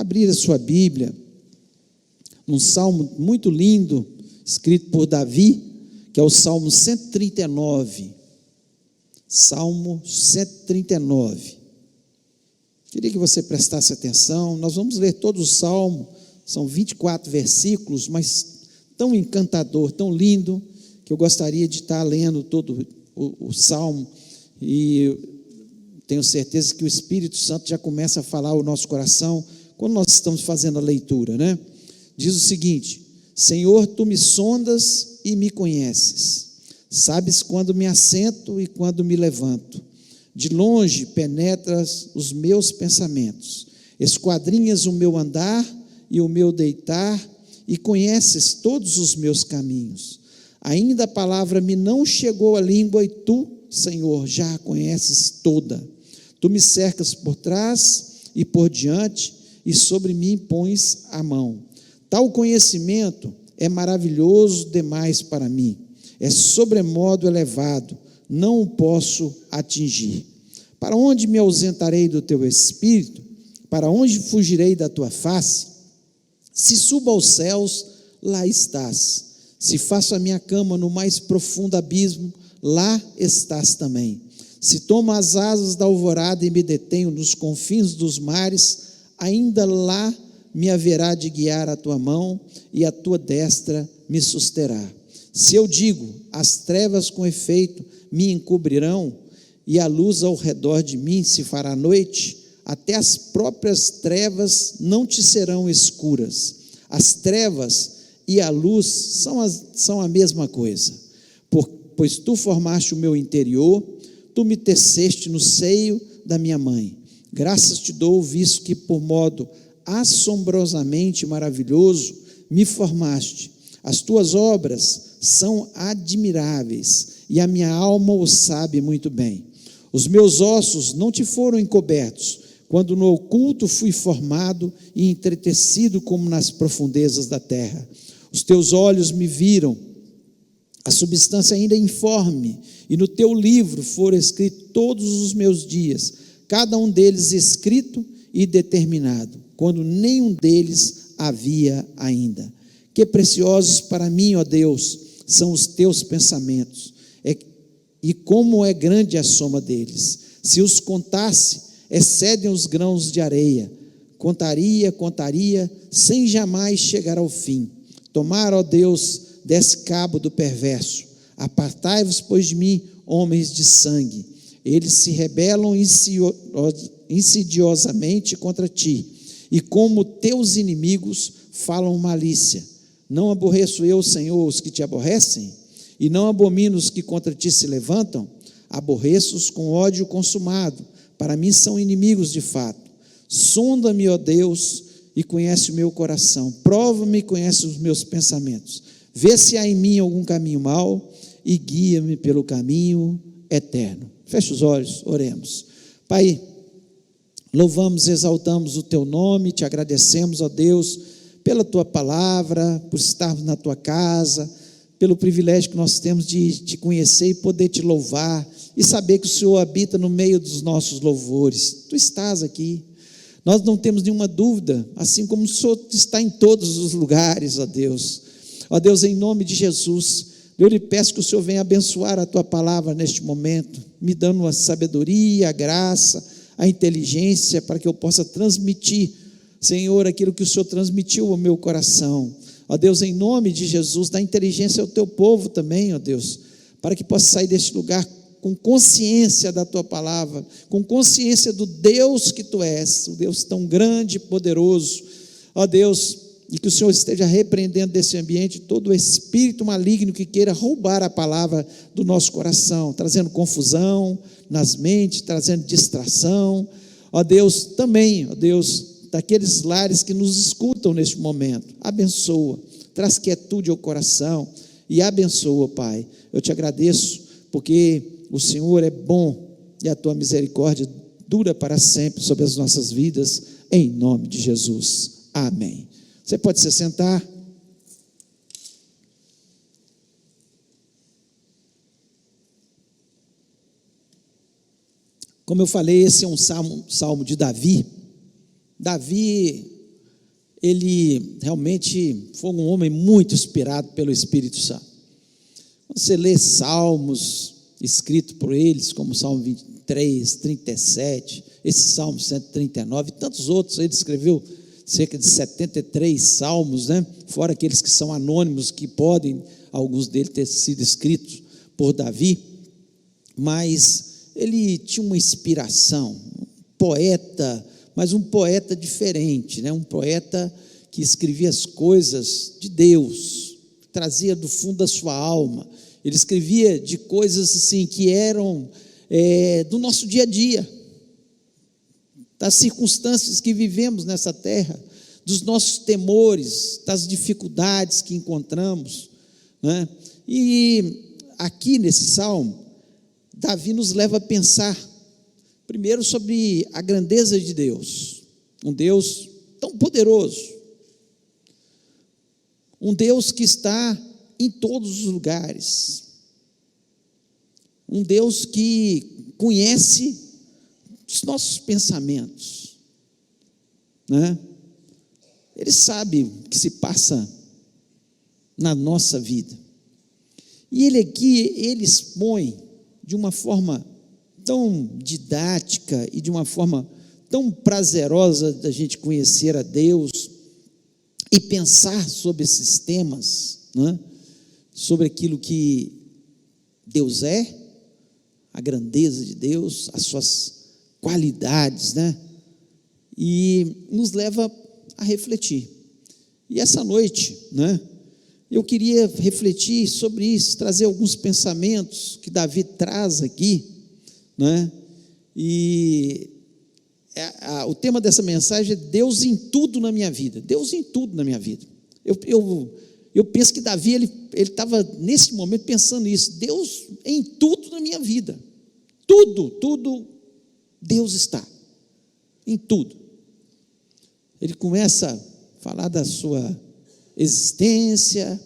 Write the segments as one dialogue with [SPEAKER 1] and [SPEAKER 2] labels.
[SPEAKER 1] abrir a sua Bíblia, um salmo muito lindo, escrito por Davi, que é o Salmo 139. Salmo 139. Queria que você prestasse atenção. Nós vamos ler todo o Salmo, são 24 versículos, mas tão encantador, tão lindo, que eu gostaria de estar lendo todo o Salmo, e tenho certeza que o Espírito Santo já começa a falar ao nosso coração, quando nós estamos fazendo a leitura, né? Diz o seguinte: Senhor, tu me sondas e me conheces, sabes quando me assento e quando me levanto, de longe penetras os meus pensamentos, esquadrinhas o meu andar e o meu deitar, e conheces todos os meus caminhos. Ainda a palavra me não chegou à língua, e tu, Senhor, já a conheces toda. Tu me cercas por trás e por diante, e sobre mim pões a mão. Tal conhecimento é maravilhoso demais para mim, é sobremodo elevado, não o posso atingir. Para onde me ausentarei do teu espírito? Para onde fugirei da tua face? Se subo aos céus, lá estás. Se faço a minha cama no mais profundo abismo, lá estás também. Se tomo as asas da alvorada e me detenho nos confins dos mares, ainda lá me haverá de guiar a tua mão, e a tua destra me susterá. Se eu digo, as trevas com efeito me encobrirão, e a luz ao redor de mim se fará noite, até as próprias trevas não te serão escuras. As trevas e a luz são a mesma coisa, pois tu formaste o meu interior, tu me teceste no seio da minha mãe. Graças te dou, visto que por modo assombrosamente maravilhoso me formaste. As tuas obras são admiráveis, e a minha alma o sabe muito bem. Os meus ossos não te foram encobertos, quando no oculto fui formado e entretecido como nas profundezas da terra. Os teus olhos me viram, a substância ainda informe, e no teu livro foram escritos todos os meus dias, cada um deles escrito e determinado, quando nenhum deles havia ainda. Que preciosos para mim, ó Deus, são os teus pensamentos, e como é grande a soma deles. Se os contasse, excedem os grãos de areia. Contaria, sem jamais chegar ao fim. Tomara, ó Deus, desse cabo do perverso. Apartai-vos, pois, de mim, homens de sangue. Eles se rebelam insidiosamente contra ti, e como teus inimigos falam malícia. Não aborreço eu, Senhor, os que te aborrecem? E não abomino os que contra ti se levantam? Aborreço-os com ódio consumado, para mim são inimigos de fato. Sonda-me, ó Deus, e conhece o meu coração, prova-me e conhece os meus pensamentos, vê se há em mim algum caminho mau, e guia-me pelo caminho eterno. Feche os olhos, oremos. Pai, louvamos, exaltamos o teu nome, te agradecemos, ó Deus, pela tua palavra, por estarmos na tua casa, pelo privilégio que nós temos de te conhecer e poder te louvar, e saber que o Senhor habita no meio dos nossos louvores. Tu estás aqui, nós não temos nenhuma dúvida, assim como o Senhor está em todos os lugares, ó Deus. Ó Deus, em nome de Jesus, eu lhe peço que o Senhor venha abençoar a tua palavra neste momento, me dando a sabedoria, a graça, a inteligência, para que eu possa transmitir, Senhor, aquilo que o Senhor transmitiu ao meu coração. Ó Deus, em nome de Jesus, dá inteligência ao teu povo também, ó Deus, para que possa sair deste lugar com consciência da tua palavra, com consciência do Deus que tu és, o Deus tão grande e poderoso, ó Deus, e que o Senhor esteja repreendendo desse ambiente todo o espírito maligno que queira roubar a palavra do nosso coração, trazendo confusão nas mentes, trazendo distração, ó Deus, também, ó Deus, daqueles lares que nos escutam neste momento, abençoa, traz quietude ao coração e abençoa, Pai. Eu te agradeço porque o Senhor é bom e a tua misericórdia dura para sempre sobre as nossas vidas, em nome de Jesus, amém. Você pode se sentar. Como eu falei, esse é um salmo de Davi. Davi ele realmente foi um homem muito inspirado pelo Espírito Santo. Você lê salmos escritos por eles, como o Salmo 23, 37, esse Salmo 139, e tantos outros. Ele escreveu cerca de 73 salmos, né? Fora aqueles que são anônimos, que podem, alguns deles, ter sido escritos por Davi, mas ele tinha uma inspiração, um poeta, mas um poeta diferente, né? Um poeta que escrevia as coisas de Deus, trazia do fundo da sua alma. Ele escrevia de coisas assim que eram do nosso dia a dia, das circunstâncias que vivemos nessa terra, dos nossos temores, das dificuldades que encontramos, né? E aqui nesse salmo, Davi nos leva a pensar, primeiro, sobre a grandeza de Deus, um Deus tão poderoso, um Deus que está em todos os lugares, um Deus que conhece os nossos pensamentos, né? Ele sabe o que se passa na nossa vida, e ele aqui, ele expõe de uma forma tão didática e de uma forma tão prazerosa da gente conhecer a Deus e pensar sobre esses temas, né? Sobre aquilo que Deus é, a grandeza de Deus, as suas qualidades, né? E nos leva a refletir. E essa noite, né, eu queria refletir sobre isso, trazer alguns pensamentos que Davi traz aqui, né? E o tema dessa mensagem é Deus em tudo na minha vida. Deus em tudo na minha vida. Eu penso que Davi, ele estava nesse momento pensando nisso, Deus em tudo na minha vida, tudo, Deus está, em tudo. Ele começa a falar da sua existência,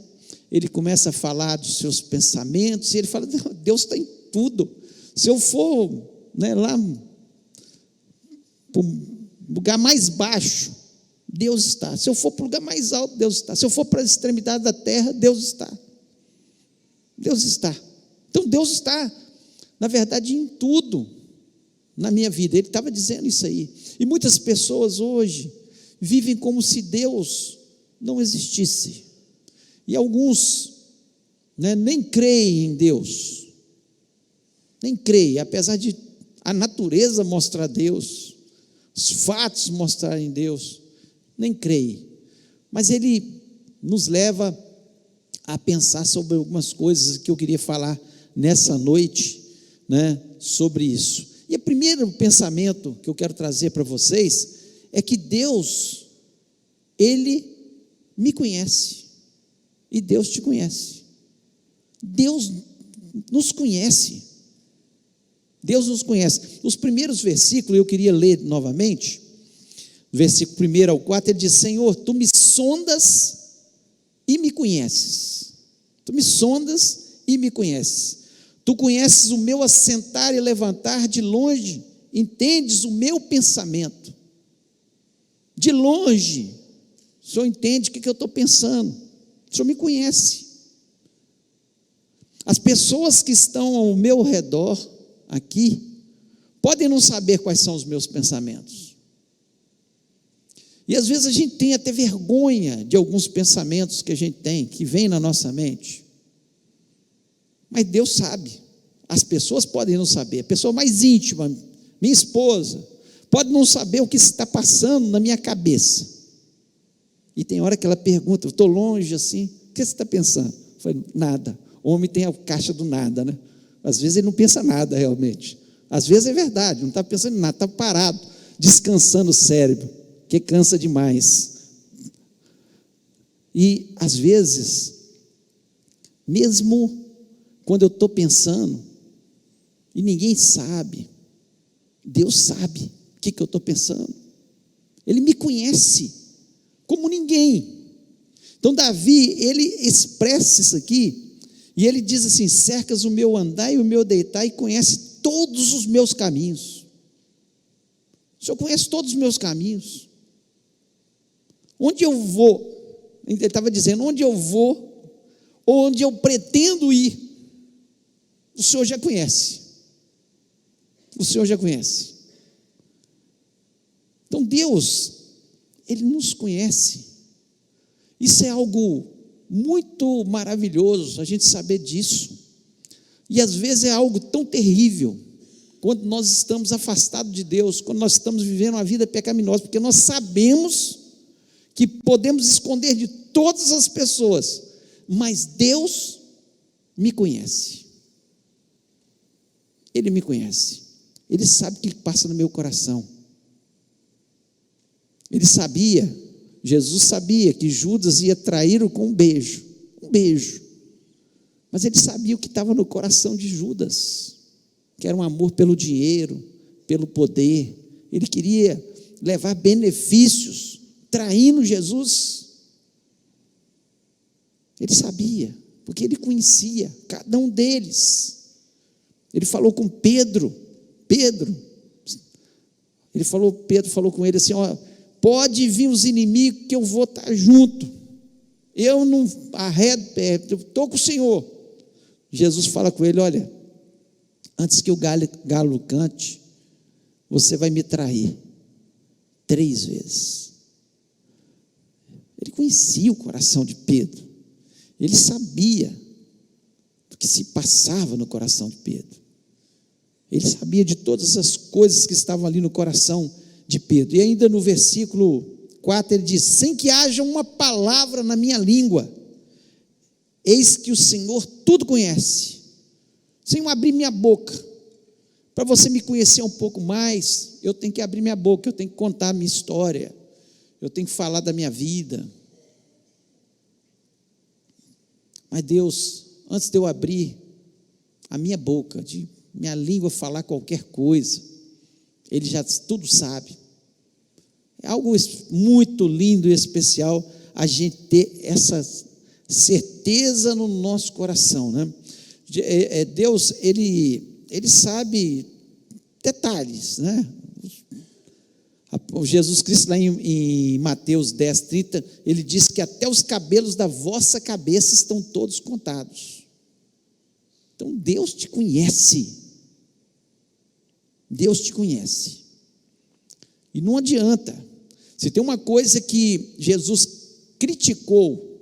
[SPEAKER 1] ele começa a falar dos seus pensamentos, e ele fala, Deus está em tudo. Se eu for, né, lá para o lugar mais baixo, Deus está. Se eu for para o lugar mais alto, Deus está. Se eu for para a extremidade da terra, Deus está. Deus está. Então Deus está, na verdade, em tudo na minha vida. Ele estava dizendo isso aí. E muitas pessoas hoje vivem como se Deus não existisse. E alguns, né, nem creem em Deus. Nem creem, apesar de a natureza mostrar Deus, os fatos mostrarem Deus, nem creem. Mas ele nos leva a pensar sobre algumas coisas que eu queria falar nessa noite, né, sobre isso. E o primeiro pensamento que eu quero trazer para vocês é que Deus, Ele me conhece, e Deus te conhece. Deus nos conhece. Deus nos conhece. Os primeiros versículos, eu queria ler novamente, versículo 1 ao 4, ele diz, Senhor, Tu me sondas e me conheces. Tu me sondas e me conheces. Tu conheces o meu assentar e levantar de longe, entendes o meu pensamento. De longe, o Senhor entende o que eu estou pensando. O Senhor me conhece. As pessoas que estão ao meu redor, aqui, podem não saber quais são os meus pensamentos. E às vezes a gente tem até vergonha de alguns pensamentos que a gente tem, que vêm na nossa mente. Mas Deus sabe. As pessoas podem não saber. A pessoa mais íntima, minha esposa, pode não saber o que está passando na minha cabeça. E tem hora que ela pergunta, eu estou longe assim, o que você está pensando? Eu falei, nada. O homem tem a caixa do nada, né? Às vezes ele não pensa nada realmente. Às vezes é verdade, não está pensando em nada, está parado, descansando o cérebro, que cansa demais. E às vezes, mesmo quando eu estou pensando, e ninguém sabe, Deus sabe o que eu estou pensando. Ele me conhece como ninguém. Então Davi, ele expressa isso aqui, e ele diz assim, cercas o meu andar e o meu deitar, e conhece todos os meus caminhos. O Senhor conhece todos os meus caminhos. Onde eu vou, ele estava dizendo, onde eu vou, onde eu pretendo ir, o Senhor já conhece. O Senhor já conhece. Então Deus, Ele nos conhece. Isso é algo muito maravilhoso, a gente saber disso. E às vezes é algo tão terrível, quando nós estamos afastados de Deus, quando nós estamos vivendo uma vida pecaminosa, porque nós sabemos que podemos esconder de todas as pessoas, mas Deus me conhece. Ele me conhece. Ele sabe o que passa no meu coração. Ele sabia, Jesus sabia que Judas ia traí-lo com um beijo. Mas ele sabia o que estava no coração de Judas, que era um amor pelo dinheiro, pelo poder. Ele queria levar benefícios, traindo Jesus. Ele sabia, porque ele conhecia cada um deles. Ele falou com Pedro, Pedro falou com ele assim, ó, pode vir os inimigos que eu vou estar junto, eu não arredo pé, eu estou com o Senhor. Jesus fala com ele, olha, antes que o galo cante, você vai me trair 3 vezes. Ele conhecia o coração de Pedro, ele sabia do que se passava no coração de Pedro, ele sabia de todas as coisas que estavam ali no coração de Pedro. E ainda no versículo 4 ele diz, sem que haja uma palavra na minha língua, eis que o Senhor tudo conhece, sem eu abrir minha boca. Para você me conhecer um pouco mais, eu tenho que abrir minha boca, eu tenho que contar a minha história, eu tenho que falar da minha vida. Mas Deus, antes de eu abrir a minha boca, de minha língua falar qualquer coisa, Ele já tudo sabe. É algo muito lindo e especial a gente ter essa certeza no nosso coração, né? Deus, Ele sabe detalhes, né? Jesus Cristo lá em Mateus 10:30, Ele diz que até os cabelos da vossa cabeça estão todos contados. Então Deus te conhece. Deus te conhece. E não adianta. Se tem uma coisa que Jesus criticou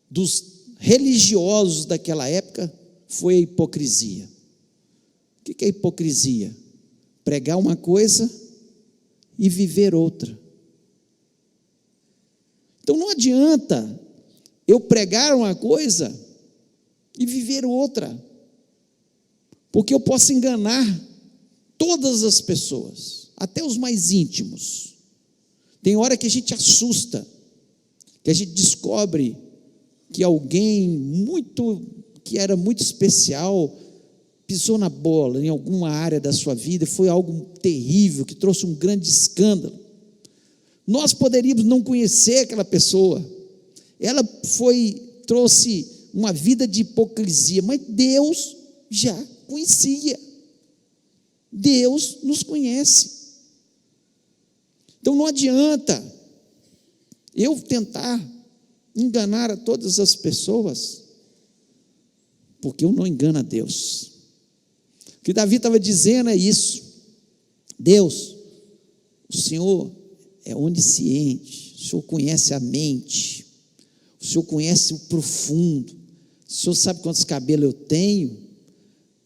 [SPEAKER 1] dos religiosos daquela época, foi a hipocrisia. O que é hipocrisia? Pregar uma coisa e viver outra. Então não adianta eu pregar uma coisa e viver outra, porque eu posso enganar todas as pessoas, até os mais íntimos. Tem hora que a gente assusta, que a gente descobre que alguém que era muito especial, pisou na bola em alguma área da sua vida, foi algo terrível, que trouxe um grande escândalo. Nós poderíamos não conhecer aquela pessoa, ela trouxe uma vida de hipocrisia, mas Deus já conhecia. Deus nos conhece. Então não adianta eu tentar enganar a todas as pessoas, porque eu não engano a Deus. O que Davi estava dizendo é isso. Deus, o Senhor é onisciente, o Senhor conhece a mente, o Senhor conhece o profundo, o Senhor sabe quantos cabelos eu tenho,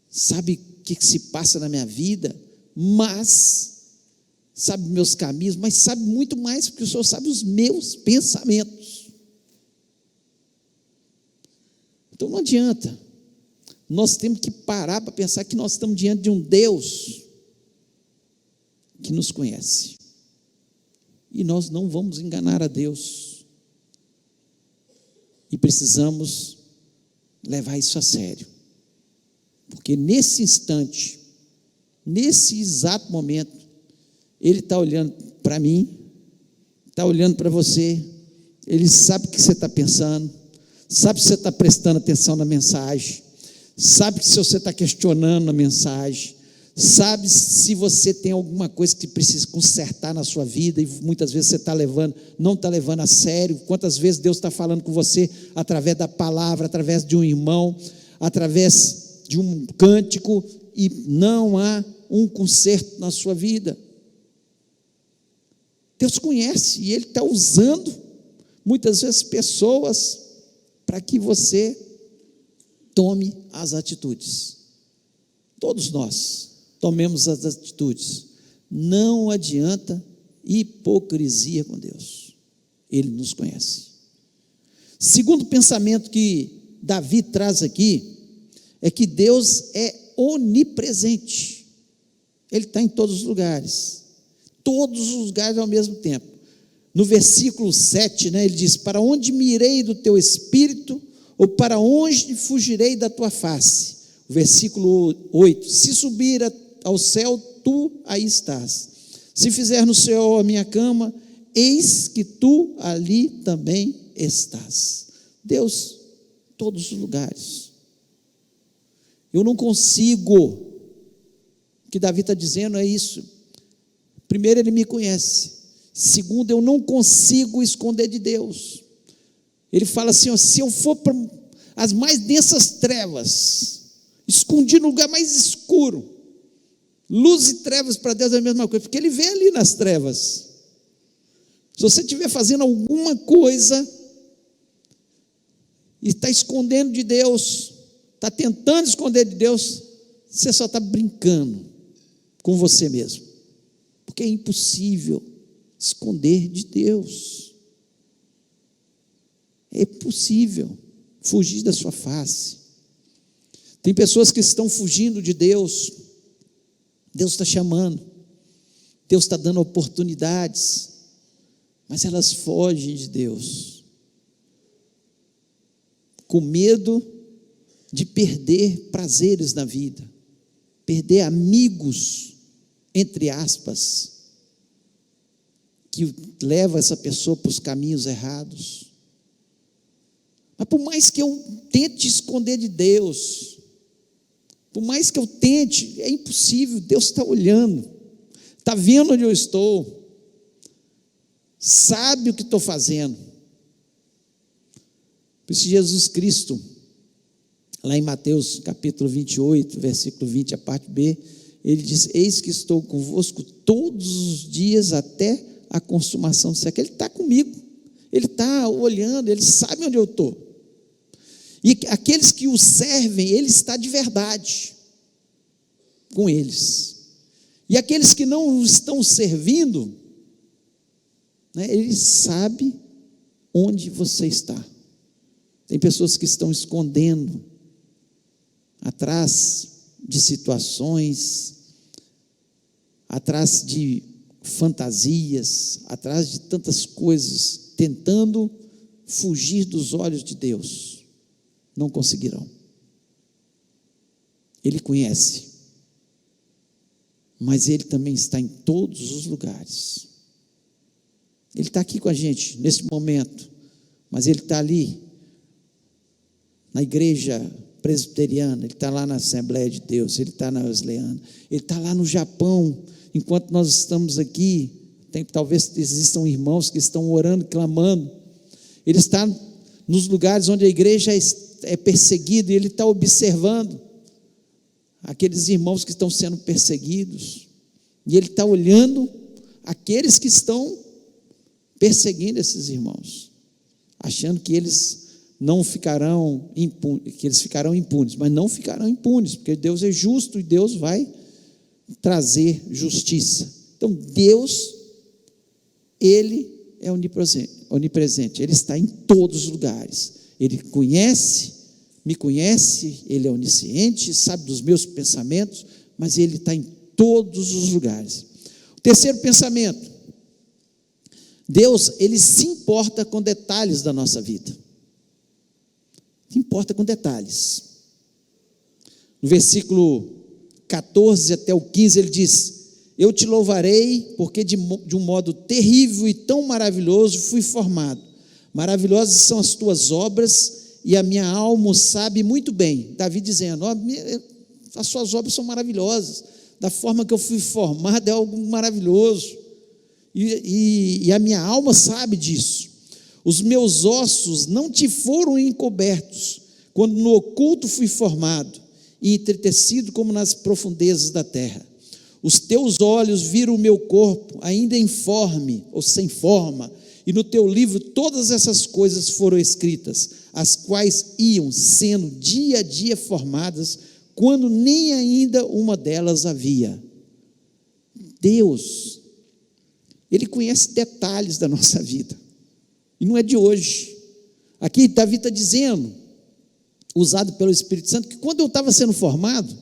[SPEAKER 1] sabe o que se passa na minha vida, mas sabe meus caminhos, mas sabe muito mais, porque o Senhor sabe os meus pensamentos. Então não adianta, nós temos que parar para pensar que nós estamos diante de um Deus que nos conhece, e nós não vamos enganar a Deus, e precisamos levar isso a sério, porque nesse instante, nesse exato momento, Ele está olhando para mim, está olhando para você, Ele sabe o que você está pensando, sabe se você está prestando atenção na mensagem, sabe se você está questionando a mensagem, sabe se você tem alguma coisa que precisa consertar na sua vida, e muitas vezes você não está levando a sério. Quantas vezes Deus está falando com você através da palavra, através de um irmão, através de um cântico, e não há um conserto na sua vida. Deus conhece, e Ele está usando muitas vezes pessoas para que você tome as atitudes. Todos nós tomemos as atitudes. Não adianta hipocrisia com Deus. Ele nos conhece. Segundo pensamento que Davi traz aqui, é que Deus é onipresente. Ele está em todos os lugares. Todos os lugares ao mesmo tempo. No versículo 7, ele diz: para onde me irei do teu espírito, ou para onde fugirei da tua face? O versículo 8: se subir ao céu, tu aí estás. Se fizer no céu a minha cama, eis que tu ali também estás. Deus, todos os lugares. Eu não consigo, o que Davi está dizendo é isso. Primeiro, Ele me conhece. Segundo, eu não consigo esconder de Deus. Ele fala assim: se eu for para as mais densas trevas, escondido no lugar mais escuro, luz e trevas para Deus é a mesma coisa, porque Ele vê ali nas trevas. Se você estiver fazendo alguma coisa e está escondendo de Deus, está tentando esconder de Deus, você só está brincando com você mesmo, porque é impossível esconder de Deus. É impossível fugir da sua face. Tem pessoas que estão fugindo de Deus. Deus está chamando, Deus está dando oportunidades, mas elas fogem de Deus, com medo de perder prazeres na vida, perder amigos, entre aspas, que leva essa pessoa para os caminhos errados. Mas por mais que eu tente esconder de Deus, por mais que eu tente, é impossível. Deus está olhando, está vendo onde eu estou, sabe o que estou fazendo. Por isso Jesus Cristo, lá em Mateus capítulo 28, versículo 20, a parte B, Ele diz: eis que estou convosco todos os dias até a consumação do século. Ele está comigo, Ele está olhando, Ele sabe onde eu estou. E aqueles que o servem, Ele está de verdade com eles. E aqueles que não estão servindo, Ele sabe onde você está. Tem pessoas que estão escondendo atrás de situações, atrás de fantasias, atrás de tantas coisas, tentando fugir dos olhos de Deus. Não conseguirão. Ele conhece, mas Ele também está em todos os lugares. Ele está aqui com a gente nesse momento, mas Ele está ali na igreja presbiteriana, Ele está lá na Assembleia de Deus, Ele está na Wesleyana, Ele está lá no Japão. Enquanto nós estamos aqui, talvez existam irmãos que estão orando, clamando. Ele está nos lugares onde a igreja é perseguida, e Ele está observando aqueles irmãos que estão sendo perseguidos, e Ele está olhando aqueles que estão perseguindo esses irmãos, achando que eles não ficarão impunes, que eles ficarão impunes, mas não ficarão impunes, porque Deus é justo e Deus vai trazer justiça. Então Deus, Ele é onipresente, Ele está em todos os lugares. Ele conhece, me conhece, Ele é onisciente, sabe dos meus pensamentos, mas Ele está em todos os lugares. O terceiro pensamento: Deus, Ele se importa com detalhes da nossa vida. Se importa com detalhes. No versículo 14 até o 15, Ele diz: eu te louvarei, porque de um modo terrível e tão maravilhoso fui formado. Maravilhosas são as tuas obras, e a minha alma sabe muito bem. Davi dizendo: as suas obras são maravilhosas, da forma que eu fui formado, é algo maravilhoso. E a minha alma sabe disso. Os meus ossos não te foram encobertos, quando no oculto fui formado e entretecido como nas profundezas da terra. Os teus olhos viram o meu corpo, ainda informe ou sem forma, e no teu livro todas essas coisas foram escritas, as quais iam sendo dia a dia formadas, quando nem ainda uma delas havia. Deus, Ele conhece detalhes da nossa vida, e não é de hoje. Aqui Davi está dizendo, usado pelo Espírito Santo, que quando eu estava sendo formado,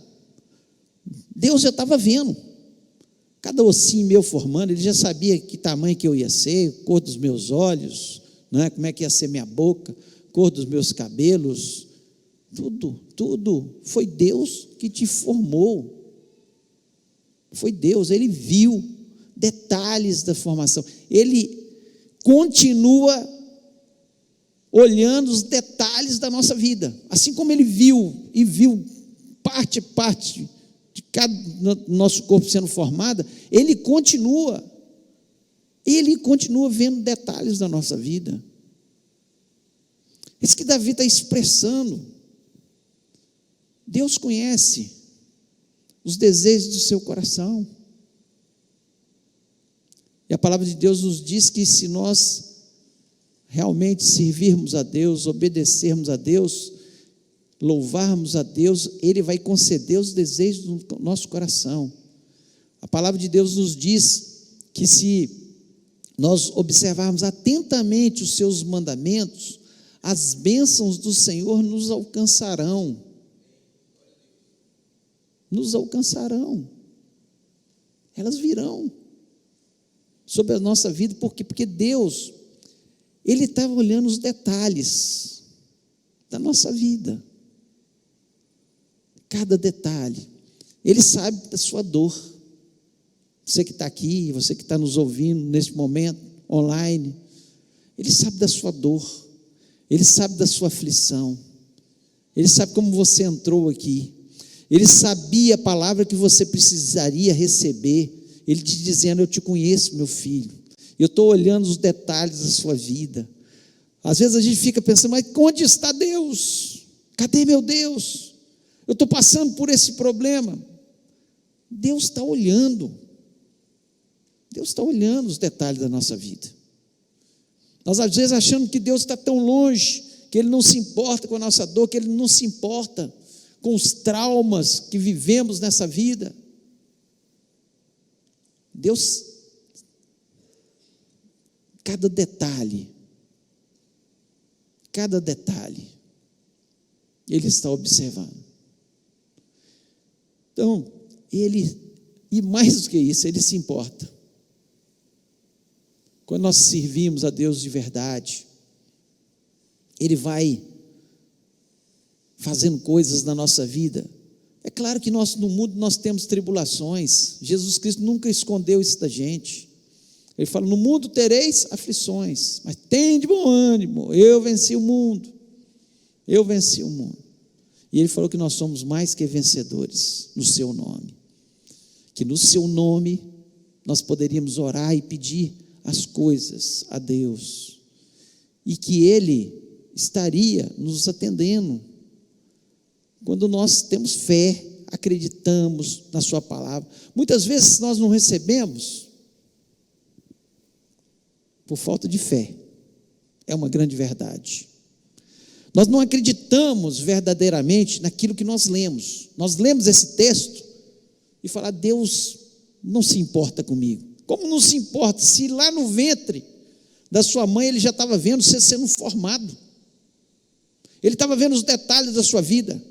[SPEAKER 1] Deus já estava vendo, cada ossinho meu formando, Ele já sabia que tamanho que eu ia ser, cor dos meus olhos, não é? Como é que ia ser minha boca, cor dos meus cabelos, tudo, foi Deus que te formou, foi Deus, Ele viu detalhes da formação, Ele continua olhando os detalhes da nossa vida, assim como Ele viu parte a parte de cada nosso corpo sendo formado, Ele continua vendo detalhes da nossa vida. Isso que Davi está expressando. Deus conhece os desejos do seu coração, e a palavra de Deus nos diz que se nós realmente servirmos a Deus, obedecermos a Deus, louvarmos a Deus, Ele vai conceder os desejos do nosso coração. A palavra de Deus nos diz que se nós observarmos atentamente os seus mandamentos, as bênçãos do Senhor nos alcançarão. Elas virão sobre a nossa vida. Por quê? Porque Deus, Ele está olhando os detalhes da nossa vida, cada detalhe. Ele sabe da sua dor. Você que está aqui, você que está nos ouvindo neste momento, online, Ele sabe da sua dor, Ele sabe da sua aflição, Ele sabe como você entrou aqui, Ele sabia a palavra que você precisaria receber, Ele te dizendo: eu te conheço, meu filho, eu estou olhando os detalhes da sua vida. Às vezes a gente fica pensando: mas onde está Deus? Cadê meu Deus? Eu estou passando por esse problema. Deus está olhando os detalhes da nossa vida. Nós às vezes achamos que Deus está tão longe, que Ele não se importa com a nossa dor, que Ele não se importa com os traumas que vivemos nessa vida. Deus, cada detalhe, Ele está observando. Então, e mais do que isso, Ele se importa. Quando nós servimos a Deus de verdade, Ele vai fazendo coisas na nossa vida. É claro que no mundo nós temos tribulações, Jesus Cristo nunca escondeu isso da gente. Ele fala: no mundo tereis aflições, mas tende bom ânimo, eu venci o mundo. E Ele falou que nós somos mais que vencedores no seu nome, que no seu nome nós poderíamos orar e pedir as coisas a Deus, e que Ele estaria nos atendendo, quando nós temos fé, acreditamos na sua palavra. Muitas vezes nós não recebemos por falta de fé, é uma grande verdade. Nós não acreditamos verdadeiramente naquilo que nós lemos esse texto e falar: Deus não se importa comigo. Como não se importa, se lá no ventre da sua mãe Ele já estava vendo você sendo formado, Ele estava vendo os detalhes da sua vida,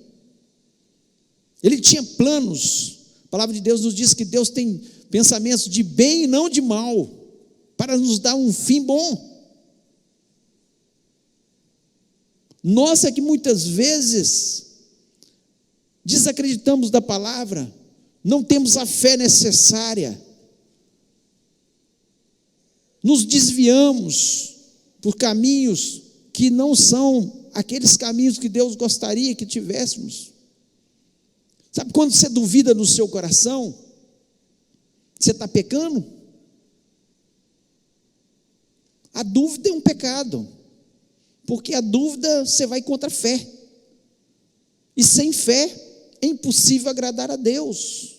[SPEAKER 1] Ele tinha planos. A palavra de Deus nos diz que Deus tem pensamentos de bem e não de mal, para nos dar um fim bom. Nós é que muitas vezes desacreditamos da palavra, não temos a fé necessária, nos desviamos por caminhos que não são aqueles caminhos que Deus gostaria que tivéssemos. Sabe quando você duvida no seu coração? Você está pecando? A dúvida é um pecado, porque a dúvida você vai contra a fé, e sem fé é impossível agradar a Deus,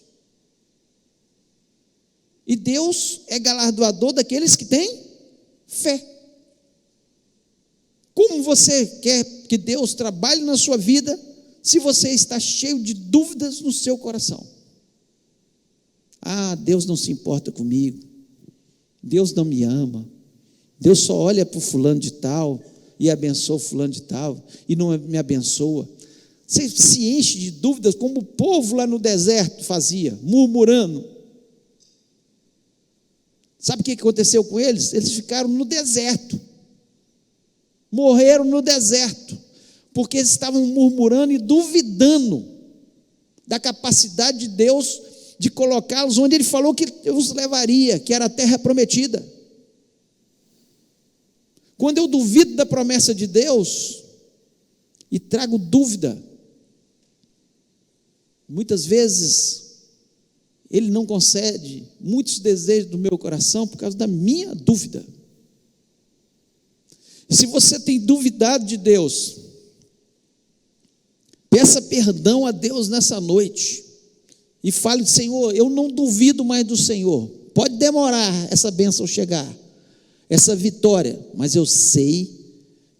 [SPEAKER 1] e Deus é galardoador daqueles que têm fé. Como você quer que Deus trabalhe na sua vida, se você está cheio de dúvidas no seu coração? Deus não se importa comigo, Deus não me ama, Deus só olha para o fulano de tal e abençoa o fulano de tal e não me abençoa. Você se enche de dúvidas, como o povo lá no deserto fazia, murmurando. Sabe o que aconteceu com eles? Eles ficaram no deserto, morreram no deserto, porque eles estavam murmurando e duvidando da capacidade de Deus de colocá-los onde Ele falou que os levaria, que era a terra prometida. Quando eu duvido da promessa de Deus e trago dúvida, muitas vezes Ele não concede muitos desejos do meu coração por causa da minha dúvida. Se você tem duvidado de Deus, peça perdão a Deus nessa noite e fale: Senhor, eu não duvido mais do Senhor. Pode demorar essa bênção chegar, essa vitória, mas eu sei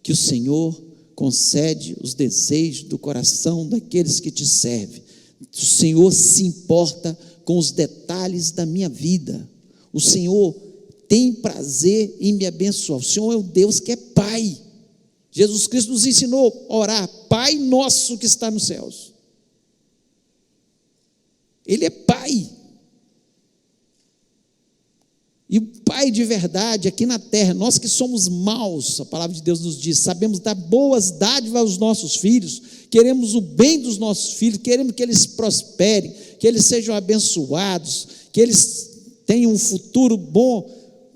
[SPEAKER 1] que o Senhor concede os desejos do coração daqueles que te servem. O Senhor se importa com os detalhes da minha vida. O Senhor tem prazer em me abençoar. O Senhor é o Deus que é Pai. Jesus Cristo nos ensinou a orar: Pai nosso que está nos céus. Ele é Pai. E o Pai de verdade aqui na terra, nós que somos maus, a palavra de Deus nos diz, sabemos dar boas dádivas aos nossos filhos, queremos o bem dos nossos filhos, queremos que eles prosperem, que eles sejam abençoados, que eles tenham um futuro bom.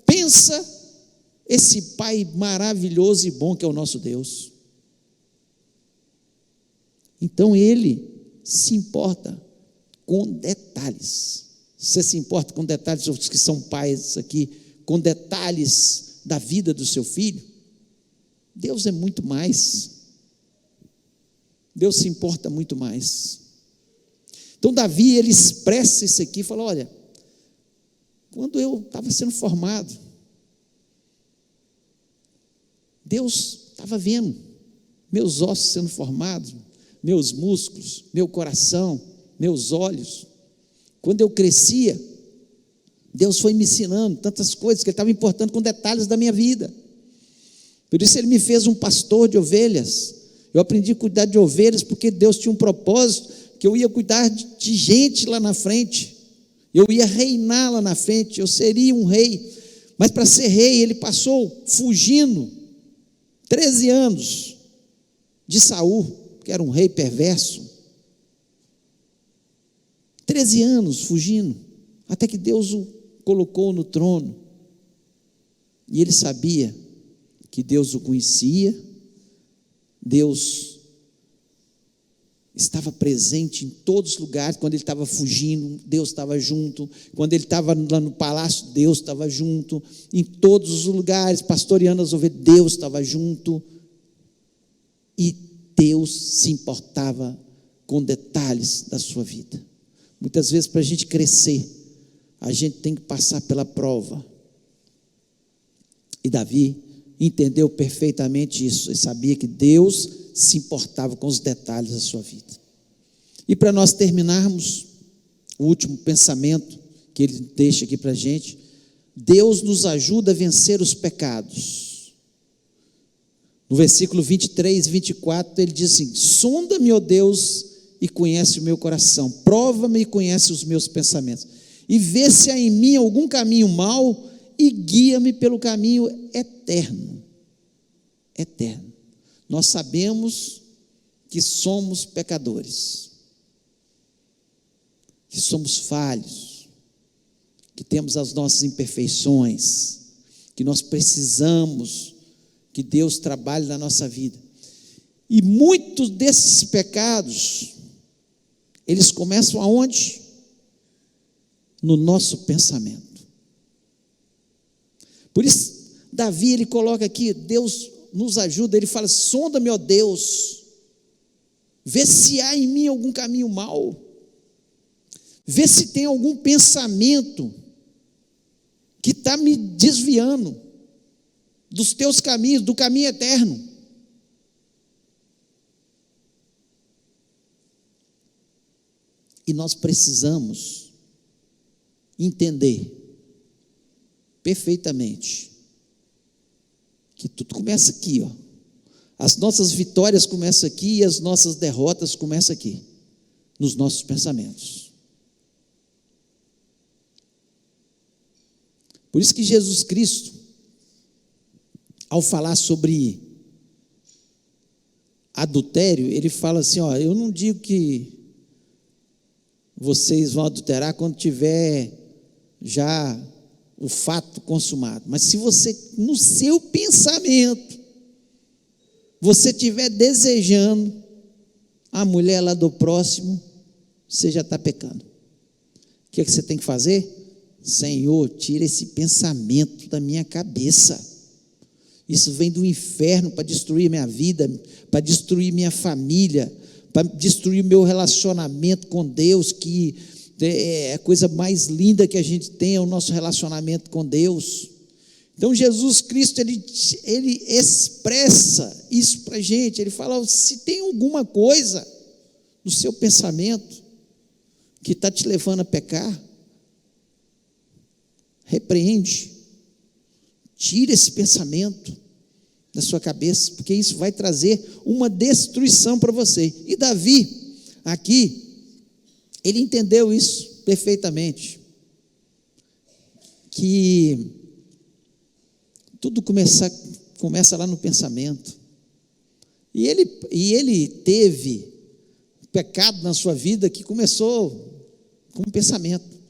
[SPEAKER 1] Pensa esse Pai maravilhoso e bom que é o nosso Deus. Então Ele se importa com detalhes. Você se importa com detalhes, os que são pais aqui, com detalhes da vida do seu filho? Deus é muito mais. Deus se importa muito mais. Então Davi, ele expressa isso aqui, fala: olha, quando eu estava sendo formado, Deus estava vendo meus ossos sendo formados, meus músculos, meu coração, meus olhos. Quando eu crescia, Deus foi me ensinando tantas coisas, que Ele estava importando com detalhes da minha vida. Por isso Ele me fez um pastor de ovelhas. Eu aprendi a cuidar de ovelhas, porque Deus tinha um propósito, que eu ia cuidar de gente lá na frente, eu ia reinar lá na frente, eu seria um rei. Mas para ser rei, ele passou fugindo 13 anos de Saul, que era um rei perverso. 13 anos fugindo, até que Deus o colocou no trono, e ele sabia que Deus o conhecia, Deus estava presente em todos os lugares. Quando ele estava fugindo, Deus estava junto. Quando ele estava lá no palácio, Deus estava junto. Em todos os lugares, pastoreando as ovelhas, Deus estava junto. E Deus se importava com detalhes da sua vida. Muitas vezes, para a gente crescer, a gente tem que passar pela prova. E Davi entendeu perfeitamente isso. Ele sabia que Deus se importava com os detalhes da sua vida. E para nós terminarmos, o último pensamento que ele deixa aqui para a gente: Deus nos ajuda a vencer os pecados. No versículo 23 e 24, ele diz assim: sonda-me, ó Deus, e conhece o meu coração, prova-me e conhece os meus pensamentos, e vê se há em mim algum caminho mau, e guia-me pelo caminho eterno. Eterno. Nós sabemos que somos pecadores, que somos falhos, que temos as nossas imperfeições, que nós precisamos que Deus trabalhe na nossa vida. E muitos desses pecados, eles começam aonde? no nosso pensamento. Por isso, Davi, ele coloca aqui, Deus nos ajuda, ele fala: sonda-me, ó Deus, vê se há em mim algum caminho mau, vê se tem algum pensamento que está me desviando dos teus caminhos, do caminho eterno. E nós precisamos entender perfeitamente que tudo começa aqui, ó. As nossas vitórias começam aqui e as nossas derrotas começam aqui, nos nossos pensamentos. Por isso que Jesus Cristo, ao falar sobre adultério, ele fala assim: ó, eu não digo que vocês vão adulterar quando tiver já o fato consumado, mas se você, no seu pensamento, você estiver desejando a mulher lá do próximo, você já está pecando. O que é que você tem que fazer? Senhor, tira esse pensamento da minha cabeça. Isso vem do inferno para destruir minha vida, para destruir minha família, para destruir meu relacionamento com Deus, que é a coisa mais linda que a gente tem, é o nosso relacionamento com Deus. Então Jesus Cristo, ele expressa isso para a gente. Ele fala: se tem alguma coisa no seu pensamento que está te levando a pecar, repreende, tira esse pensamento da sua cabeça, porque isso vai trazer uma destruição para você. E Davi, aqui, ele entendeu isso perfeitamente, que tudo começa lá no pensamento. E ele teve pecado na sua vida que começou com um pensamento.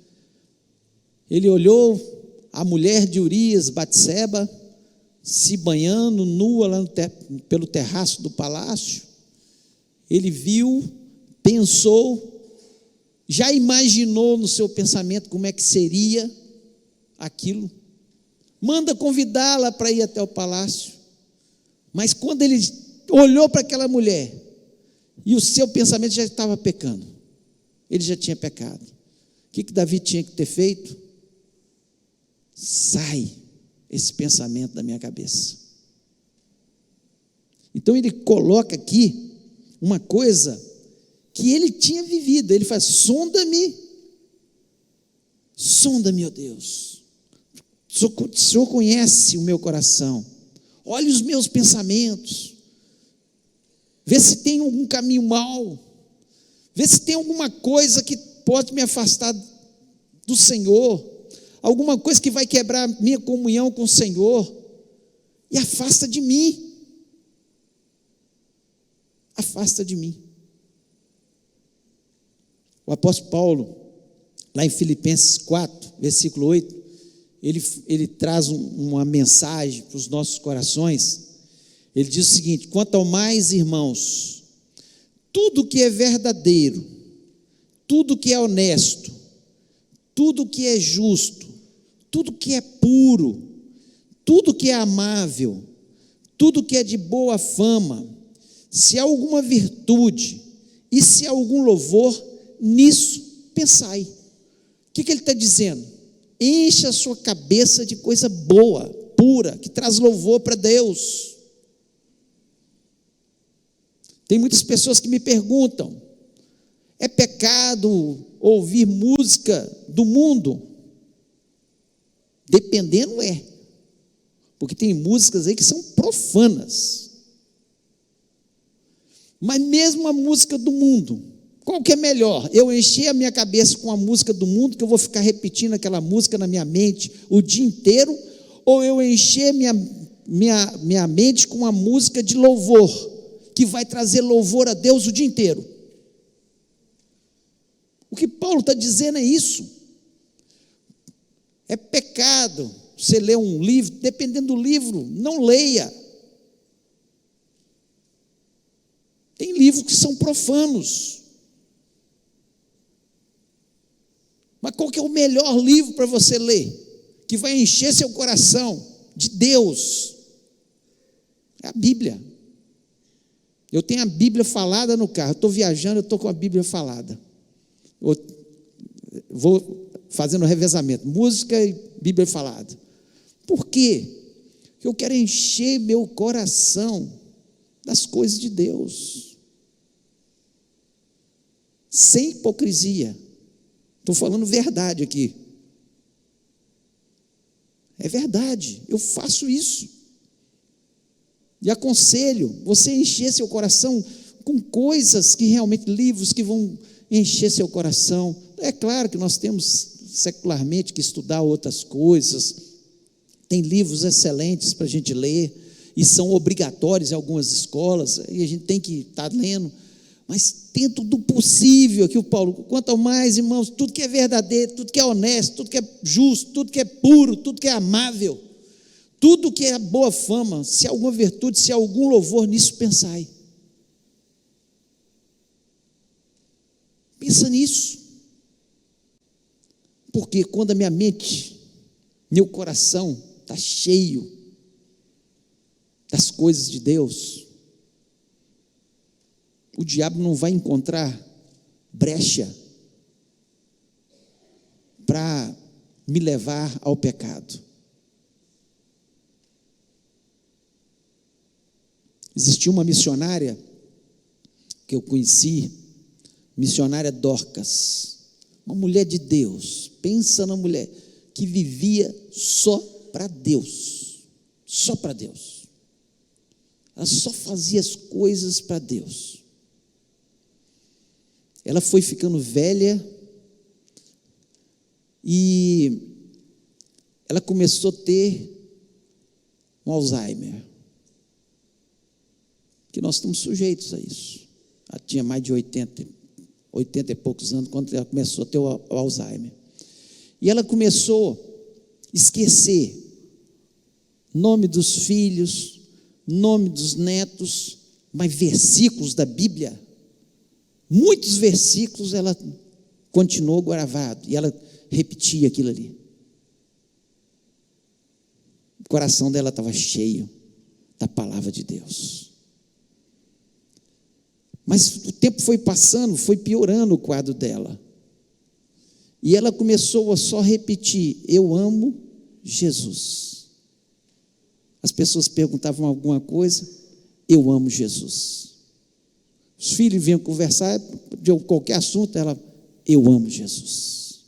[SPEAKER 1] Ele olhou a mulher de Urias, Batseba, se banhando nua lá pelo terraço do palácio. Ele viu, pensou, já imaginou no seu pensamento como é que seria aquilo. Manda convidá-la para ir até o palácio. Mas quando ele olhou para aquela mulher, e o seu pensamento já estava pecando, ele já tinha pecado. O que Davi tinha que ter feito? Sai esse pensamento da minha cabeça. Então ele coloca aqui uma coisa que ele tinha vivido. Ele faz: sonda-me, ó Deus. O Senhor conhece o meu coração, olhe os meus pensamentos, vê se tem algum caminho mau, vê se tem alguma coisa que pode me afastar do Senhor, alguma coisa que vai quebrar minha comunhão com o Senhor, e afasta de mim. Afasta de mim. O apóstolo Paulo, lá em Filipenses 4, versículo 8, ele traz uma mensagem para os nossos corações. Ele diz o seguinte: quanto ao mais, irmãos, tudo que é verdadeiro, tudo que é honesto, tudo que é justo, tudo que é puro, tudo que é amável, tudo que é de boa fama, se há alguma virtude e se há algum louvor, nisso pensai. O que ele está dizendo? Encha a sua cabeça de coisa boa, pura, que traz louvor para Deus. Tem muitas pessoas que me perguntam: é pecado ouvir música do mundo? Dependendo, é, porque tem músicas aí que são profanas. Mas mesmo a música do mundo, qual que é melhor? Eu encher a minha cabeça com a música do mundo, que eu vou ficar repetindo aquela música na minha mente o dia inteiro, ou eu encher minha mente com a música de louvor, que vai trazer louvor a Deus o dia inteiro? O que Paulo está dizendo é isso. É pecado você ler um livro, dependendo do livro, não leia. Tem livros que são profanos. Mas Qual que é o melhor livro para você ler, que vai encher seu coração de Deus? É a Bíblia. Eu tenho a Bíblia falada no carro, estou viajando, eu estou com a Bíblia falada. Vou fazendo revezamento, música e Bíblia falada. Por quê? Porque eu quero encher meu coração das coisas de Deus, sem hipocrisia. Estou falando verdade aqui. É verdade, eu faço isso. E aconselho você a encher seu coração com coisas que realmente, livros que vão encher seu coração. É claro que nós temos secularmente que estudar outras coisas, tem livros excelentes para a gente ler, e são obrigatórios em algumas escolas, e a gente tem que estar lendo, mas dentro do possível, aqui o Paulo, quanto mais, irmãos, tudo que é verdadeiro, tudo que é honesto, tudo que é justo, tudo que é puro, tudo que é amável, tudo que é boa fama, se há alguma virtude, se há algum louvor, nisso pensai. Pensa nisso, porque quando a minha mente, meu coração está cheio das coisas de Deus, o diabo não vai encontrar brecha para me levar ao pecado. Existia uma missionária que eu conheci, missionária Dorcas, uma mulher de Deus. Pensa na mulher que vivia só para Deus, só para Deus. Ela só fazia as coisas para Deus. Ela foi ficando velha e ela começou a ter um Alzheimer, que nós estamos sujeitos a isso. Ela tinha mais de 80 e poucos anos quando ela começou a ter o Alzheimer. E ela começou a esquecer nome dos filhos, nome dos netos, mas versículos da Bíblia, muitos versículos ela continuou gravado, e ela repetia aquilo ali. O coração dela estava cheio da palavra de Deus. Mas o tempo foi passando, foi piorando o quadro dela. E ela começou a só repetir: eu amo Jesus. As pessoas perguntavam alguma coisa, eu amo Jesus. Os filhos vinham conversar de qualquer assunto, ela, eu amo Jesus.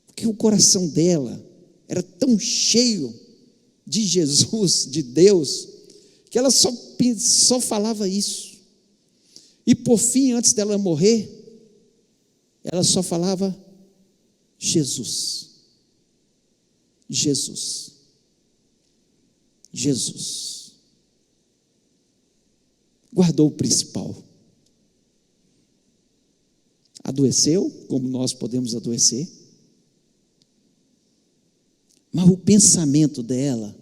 [SPEAKER 1] Porque o coração dela era tão cheio de Jesus, de Deus, que ela só falava isso. E por fim, antes dela morrer, ela só falava Jesus. Jesus. Jesus. Guardou o principal. Adoeceu, como nós podemos adoecer, mas o pensamento dela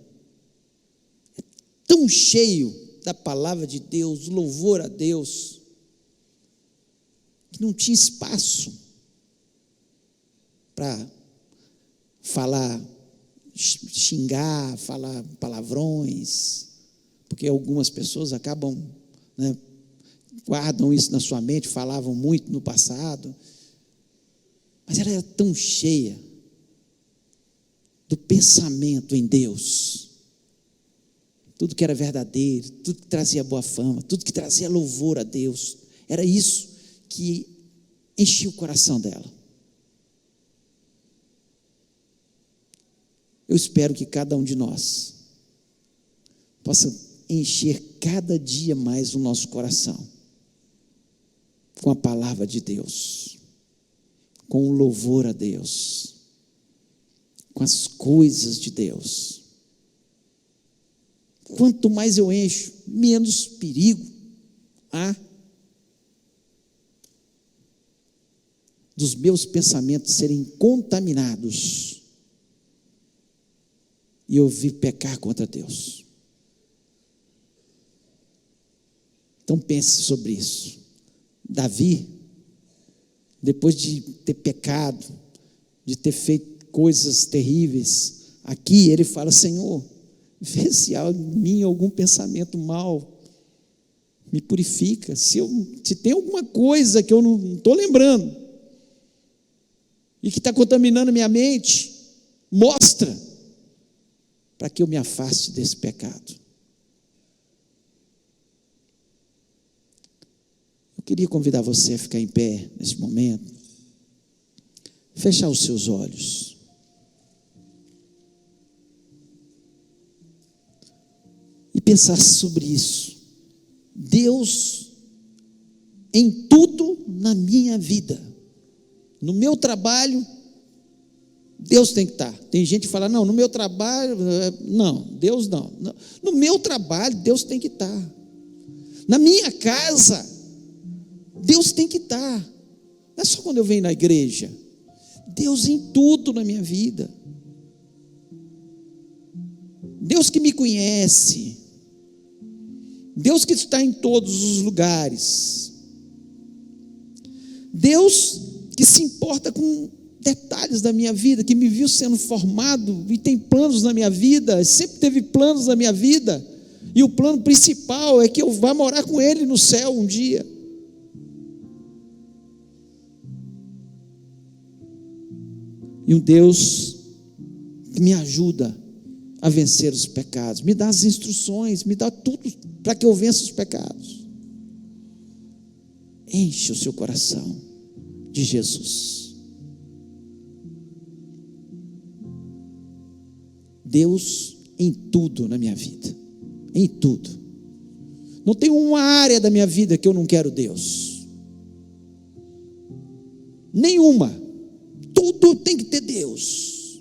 [SPEAKER 1] é tão cheio da palavra de Deus, louvor a Deus, que não tinha espaço para falar, xingar, falar palavrões, porque algumas pessoas acabam, guardam isso na sua mente, falavam muito no passado, mas ela era tão cheia do pensamento em Deus, tudo que era verdadeiro, tudo que trazia boa fama, tudo que trazia louvor a Deus, era isso que enchia o coração dela. Eu espero que cada um de nós possa encher cada dia mais o nosso coração com a palavra de Deus, com o louvor a Deus, com as coisas de Deus. Quanto mais eu encho, menos perigo há dos meus pensamentos serem contaminados e eu vir pecar contra Deus. Então pense sobre isso. Davi depois de ter pecado, de ter feito coisas terríveis, aqui ele fala: Senhor, vê se há em mim algum pensamento mau, me purifica, se tem alguma coisa que eu não estou lembrando, e que está contaminando a minha mente, mostra, para que eu me afaste desse pecado. Eu queria convidar você a ficar em pé nesse momento, fechar os seus olhos, e pensar sobre isso. Deus em tudo na minha vida, no meu trabalho, Deus tem que estar. Tem gente que fala: não, no meu trabalho, não, Deus não. No meu trabalho, Deus tem que estar. Na minha casa, Deus tem que estar. Não é só quando eu venho na igreja. Deus em tudo na minha vida. Deus que me conhece. Deus que está em todos os lugares. Deus que se importa com detalhes da minha vida, que me viu sendo formado e tem planos na minha vida, sempre teve planos na minha vida, e o plano principal é que eu vá morar com Ele no céu um dia. E um Deus que me ajuda a vencer os pecados, me dá as instruções, me dá tudo para que eu vença os pecados. Enche o seu coração de Jesus. Deus em tudo na minha vida, em tudo. Não tem uma área da minha vida que eu não quero Deus, nenhuma. Tudo tem que ter Deus.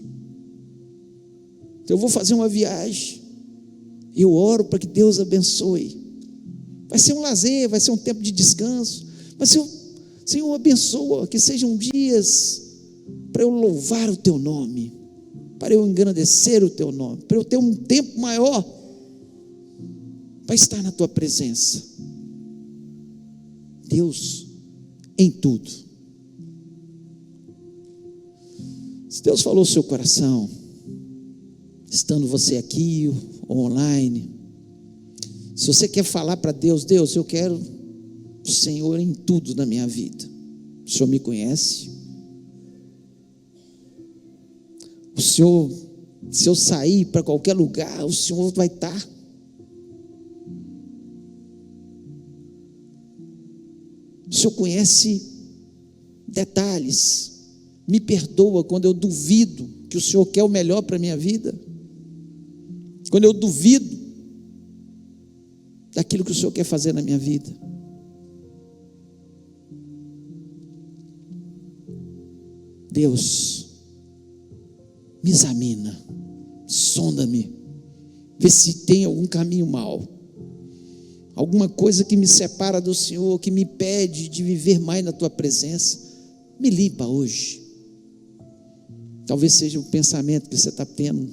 [SPEAKER 1] Eu vou fazer uma viagem, eu oro para que Deus abençoe. Vai ser um lazer, vai ser um tempo de descanso, mas Senhor, abençoa, que sejam dias para eu louvar o Teu nome, para eu engrandecer o Teu nome, para eu ter um tempo maior para estar na Tua presença. Deus em tudo. Se Deus falou o seu coração, estando você aqui ou online, se você quer falar para Deus: Deus, eu quero o Senhor em tudo na minha vida. O Senhor me conhece. O Senhor, se eu sair para qualquer lugar, o Senhor vai estar. O Senhor conhece detalhes. Me perdoa quando eu duvido que o Senhor quer o melhor para a minha vida. Quando eu duvido daquilo que o Senhor quer fazer na minha vida. Deus, me examina, sonda-me, vê se tem algum caminho mau, alguma coisa que me separa do Senhor, que me impede de viver mais na Tua presença. Me limpa hoje. Talvez seja o pensamento que você está tendo.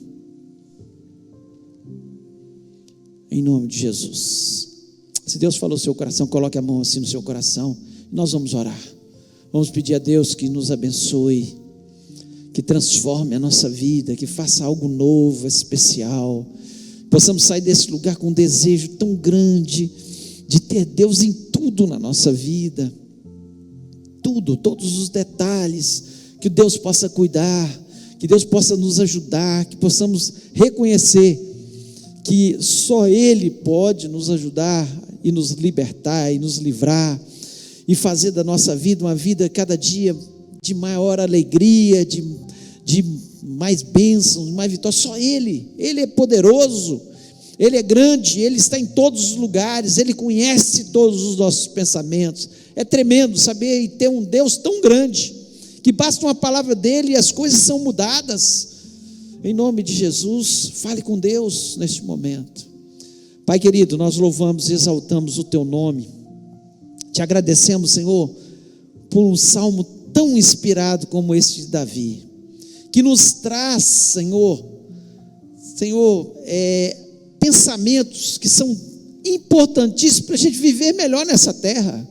[SPEAKER 1] Em nome de Jesus. Se Deus falou no seu coração, coloque a mão assim no seu coração. Nós vamos orar. Vamos pedir a Deus que nos abençoe, que transforme a nossa vida, que faça algo novo, especial. Possamos sair desse lugar com um desejo tão grande de ter Deus em tudo na nossa vida. Tudo, todos os detalhes, que Deus possa cuidar, que Deus possa nos ajudar, que possamos reconhecer que só Ele pode nos ajudar e nos libertar e nos livrar e fazer da nossa vida uma vida cada dia de maior alegria, de mais bênçãos, mais vitória. Só Ele é poderoso, Ele é grande, Ele está em todos os lugares, Ele conhece todos os nossos pensamentos. É tremendo saber e ter um Deus tão grande, que basta uma palavra dEle e as coisas são mudadas. Em nome de Jesus, fale com Deus neste momento. Pai querido, nós louvamos e exaltamos o Teu nome, te agradecemos, Senhor, por um salmo tão inspirado como esse de Davi, que nos traz, Senhor, pensamentos que são importantíssimos para a gente viver melhor nessa terra.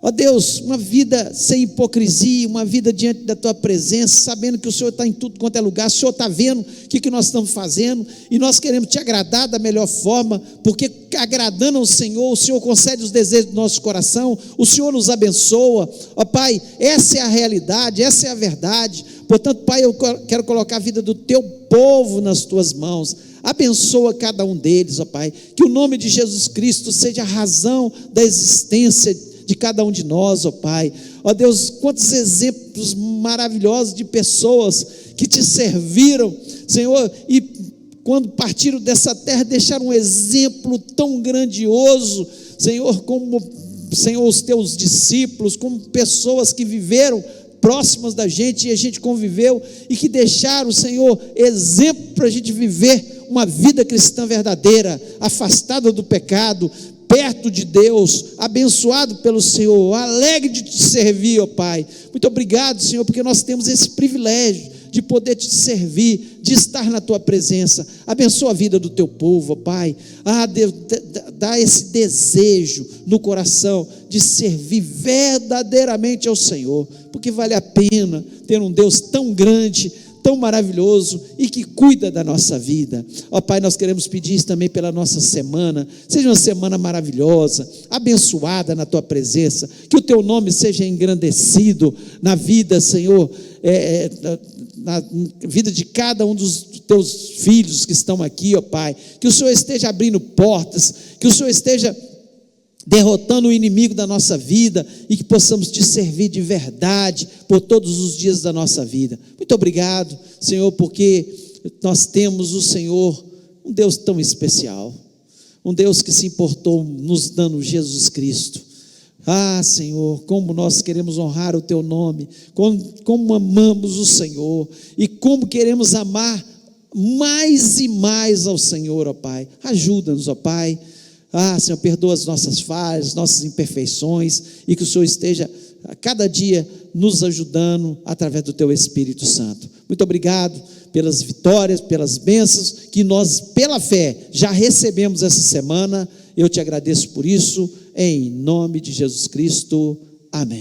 [SPEAKER 1] Ó Deus, uma vida sem hipocrisia, uma vida diante da Tua presença, sabendo que o Senhor está em tudo quanto é lugar, o Senhor está vendo o que nós estamos fazendo, e nós queremos Te agradar da melhor forma, porque agradando ao Senhor, o Senhor concede os desejos do nosso coração, o Senhor nos abençoa. Ó Pai, essa é a realidade, essa é a verdade. Portanto, Pai, eu quero colocar a vida do Teu povo nas Tuas mãos. Abençoa cada um deles, ó Pai, que o nome de Jesus Cristo seja a razão da existência de cada um de nós, ó Pai. Ó Deus, quantos exemplos maravilhosos de pessoas que Te serviram, Senhor, e quando partiram dessa terra deixaram um exemplo tão grandioso, Senhor, como, Senhor, os Teus discípulos, como pessoas que viveram próximas da gente e a gente conviveu, e que deixaram, Senhor, exemplo para a gente viver uma vida cristã verdadeira, afastada do pecado, perto de Deus, abençoado pelo Senhor, alegre de Te servir, ó Pai. Muito obrigado, Senhor, porque nós temos esse privilégio de poder Te servir, de estar na Tua presença. Abençoa a vida do Teu povo, ó Pai. Deus, dá esse desejo no coração de servir verdadeiramente ao Senhor, porque vale a pena ter um Deus tão grande, tão maravilhoso e que cuida da nossa vida. Ó Pai, nós queremos pedir isso também pela nossa semana, seja uma semana maravilhosa, abençoada na Tua presença, que o Teu nome seja engrandecido na vida, Senhor, na vida de cada um dos Teus filhos que estão aqui, ó Pai, que o Senhor esteja abrindo portas, que o Senhor esteja derrotando o inimigo da nossa vida, e que possamos Te servir de verdade por todos os dias da nossa vida. Muito obrigado, Senhor, porque nós temos o Senhor, um Deus tão especial, um Deus que se importou nos dando Jesus Cristo. Senhor, como nós queremos honrar o Teu nome, como amamos o Senhor, e como queremos amar mais e mais ao Senhor, ó Pai. Ajuda-nos, ó Pai. Senhor, perdoa as nossas falhas, nossas imperfeições, e que o Senhor esteja a cada dia nos ajudando através do Teu Espírito Santo. Muito obrigado pelas vitórias, pelas bênçãos que nós, pela fé, já recebemos essa semana. Eu Te agradeço por isso, em nome de Jesus Cristo. Amém.